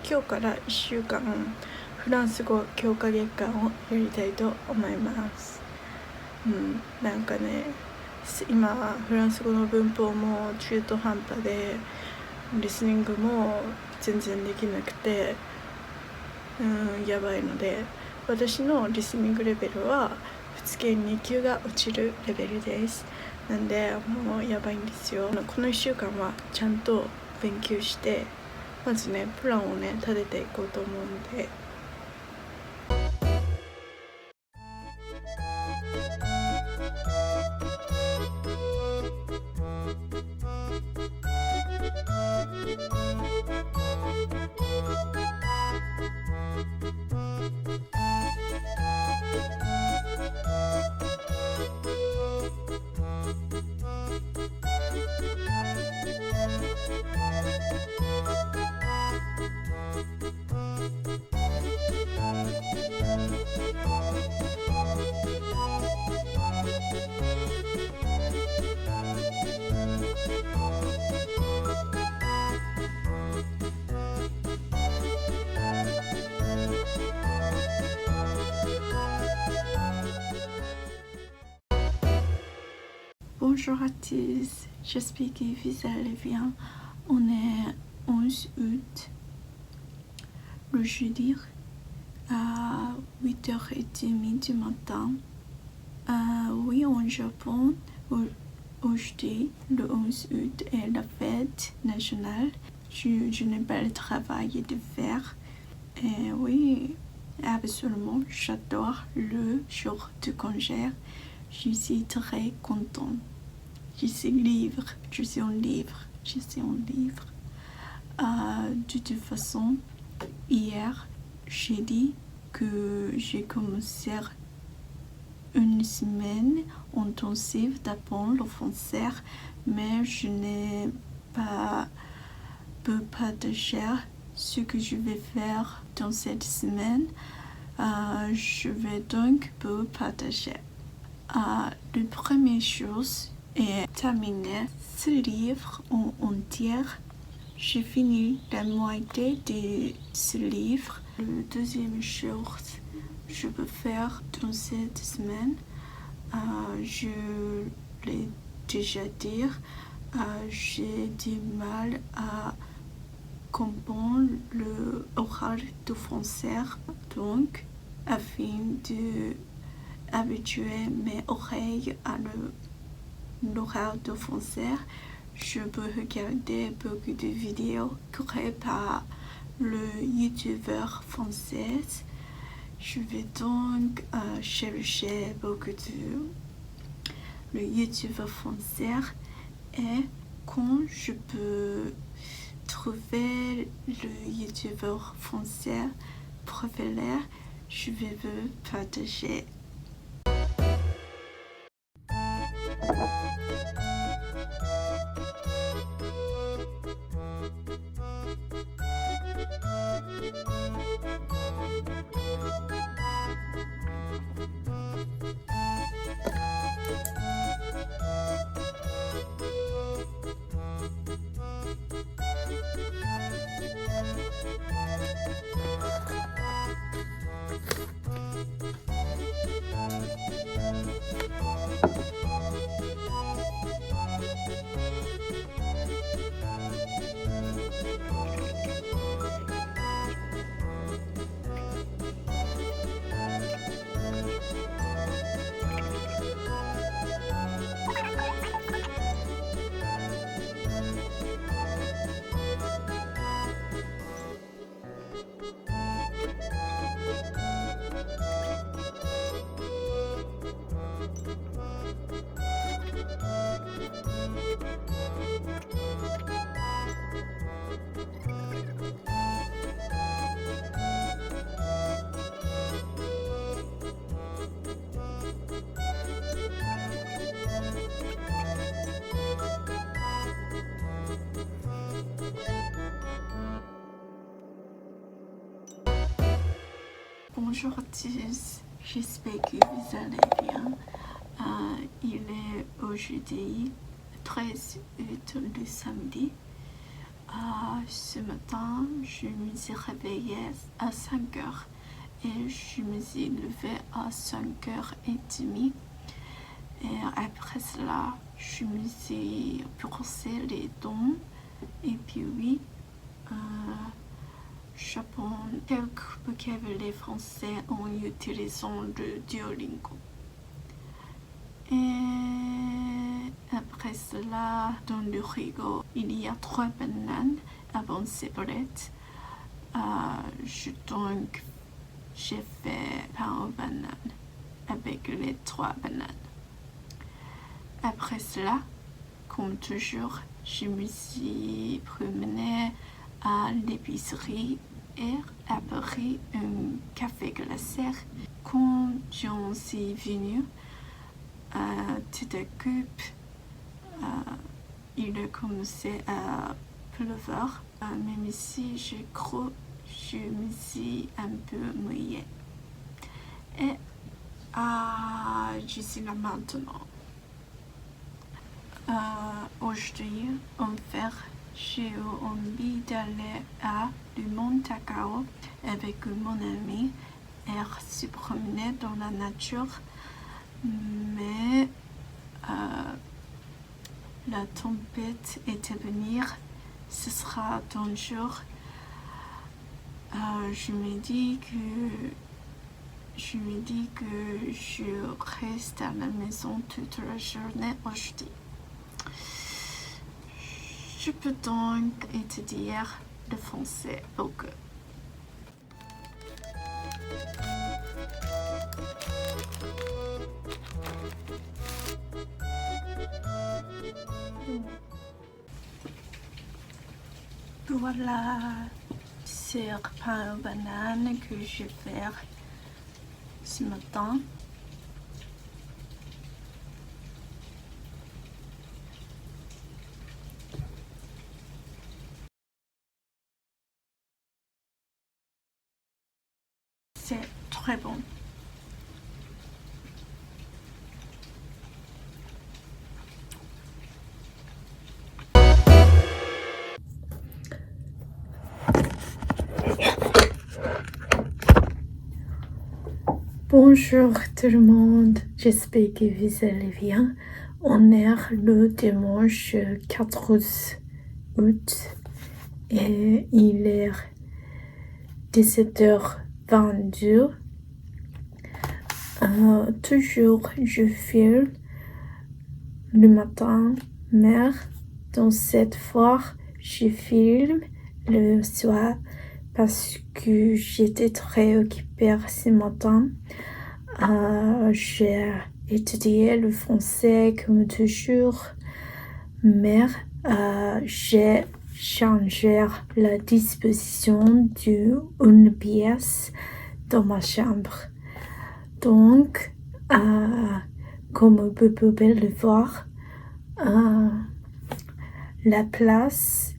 今日から1週間フランス語強化月間をやりたいと思います。なんかね、今フランス語の文法も中途半端でリスニングも全然できなくてやばいので、私のリスニングレベルは普通研2級が落ちるレベルです。なんでもうやばいんですよ。この1週間はちゃんと勉強してまずねプランをね立てていこうと思うんで。Bonjour à tous, j'espère que vous allez bien. On est 11 août, le jeudi, à 8h30 du matin. Oui, en Japon, aujourd'hui, le 11 août, est la fête nationale. Je n'ai pas le travail de faire. Et oui, absolument, j'adore le jour de congé. Je suis très contente. Je suis libre. De toute façon, hier, j'ai dit que j'ai commencé une semaine intensive d'apprendre le français, mais je n'ai pas pu partager ce que je vais faire dans cette semaine. Je vais donc vous partager. La première chose est terminer ce livre en entier. J'ai fini la moitié de ce livre. La deuxième chose je peux faire dans cette semaine, je l'ai déjà dit, j'ai du mal à comprendre l'oral du français. Donc, afin d'habituer mes oreilles à l'oral du français, je peux regarder beaucoup de vidéos créées par le youtubeur français. Je vais donc chercher beaucoup de le youtubeur français et quand je peux trouver le youtubeur français préféré, je vais vous partager. Bonjour à tous, j'espère que vous allez bien. Il est aujourd'hui 13 août, le samedi. Ce matin, je me suis réveillée à 5 heures et je me suis levée à 5h30. Et après cela, je me suis brossé les dents. Et puis oui, j'apprends quelques vocabulaires français en utilisant le Duolingo. Et après cela, dans le frigo, il y a 3 bananes avant séparées. Donc, j'ai fait pain aux bananes avec les 3 bananes. Après cela, comme toujours, je me suis promenée à l'épicerie et après un café glacé. Quand j'en suis venue, tout à coup, il a commencé à pleuvoir, même si je crois je me suis un peu mouillée. Et je suis là maintenant. Aujourd'hui, j'ai eu envie d'aller à le Mont Takao avec mon ami et se promener dans la nature. Mais la tempête est à venir, ce sera dangereux. Je me dis que je reste à la maison toute la journée aujourd'hui. Je peux donc étudier le français beaucoup. Voilà, c'est le pain aux bananes que je vais faire ce matin. C'est très bon. Bonjour tout le monde, j'espère que vous allez bien. On est le dimanche 4 août et il est 17h22. Toujours je filme le matin, mais dans cette fois je filme le soir parce que j'étais très occupée ce matin. J'ai étudié le français comme toujours, mais j'ai changé la disposition d'une pièce dans ma chambre. Donc, comme vous pouvez le voir, la place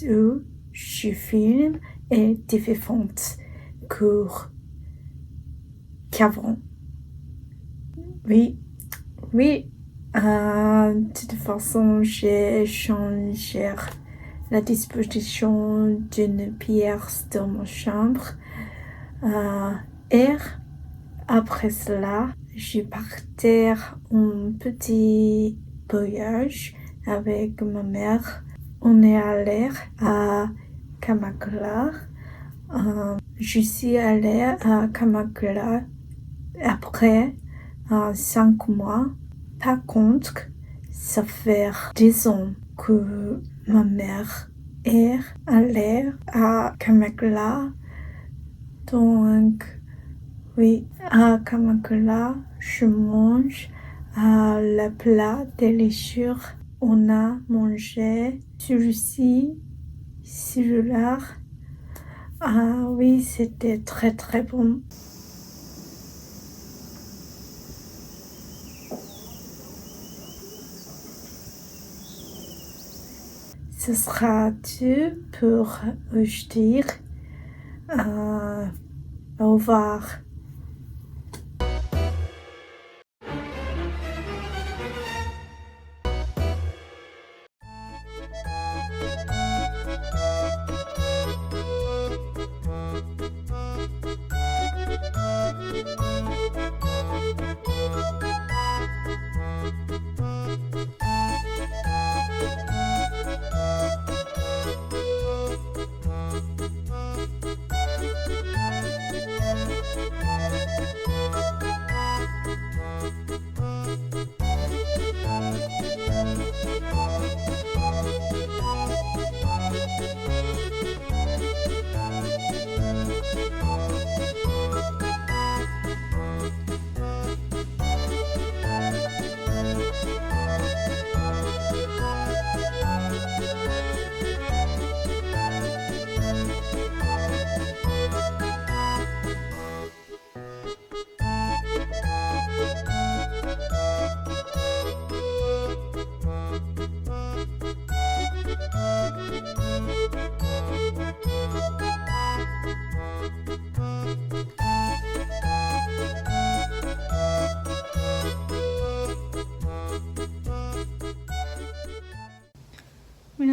où je filme est différente qu'avant. Oui. De toute façon, j'ai changé la disposition d'une pièce dans ma chambre. Et après cela, je partais un petit voyage avec ma mère. On est allé à Kamakura. Je suis allée à Kamakura après 5 mois. Par contre, ça fait 10 ans que ma mère est allée à Kamakura. Donc, oui, à Kamakura, je mange le plat délicieux. On a mangé sushi, celui-là. Oui, c'était très très bon. Ce sera tout pour aujourd'hui. Au revoir.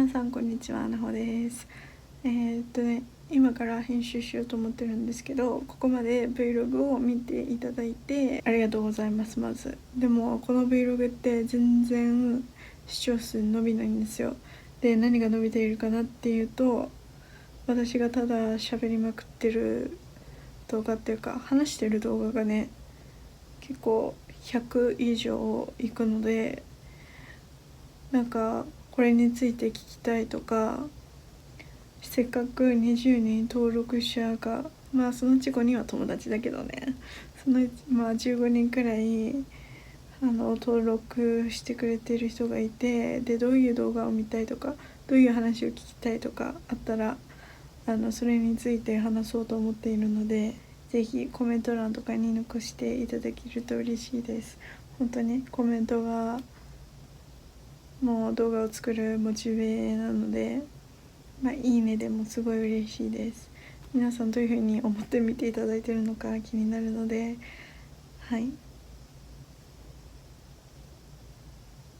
皆さんこんにちは、なほです。今から編集しようと思ってるんですけど、ここまで Vlog を見ていただいてありがとうございます。まずでもこの Vlog って全然視聴数伸びないんですよ。で、何が伸びているかなっていうと、私がただ喋りまくってる動画っていうか話してる動画がね、結構100以上いくので、なんかこれについて聞きたいとか、せっかく20人登録者が、まあそのうち5人は友達だけどね、そのまあ15人くらい登録してくれてる人がいて、でどういう動画を見たいとか、どういう話を聞きたいとかあったら、それについて話そうと思っているので、ぜひコメント欄とかに残していただけると嬉しいです。本当にコメントがもう動画を作るモチベなので、いいねでもすごい嬉しいです。皆さんどういう風に思って見ていただいてるのか気になるので、はい、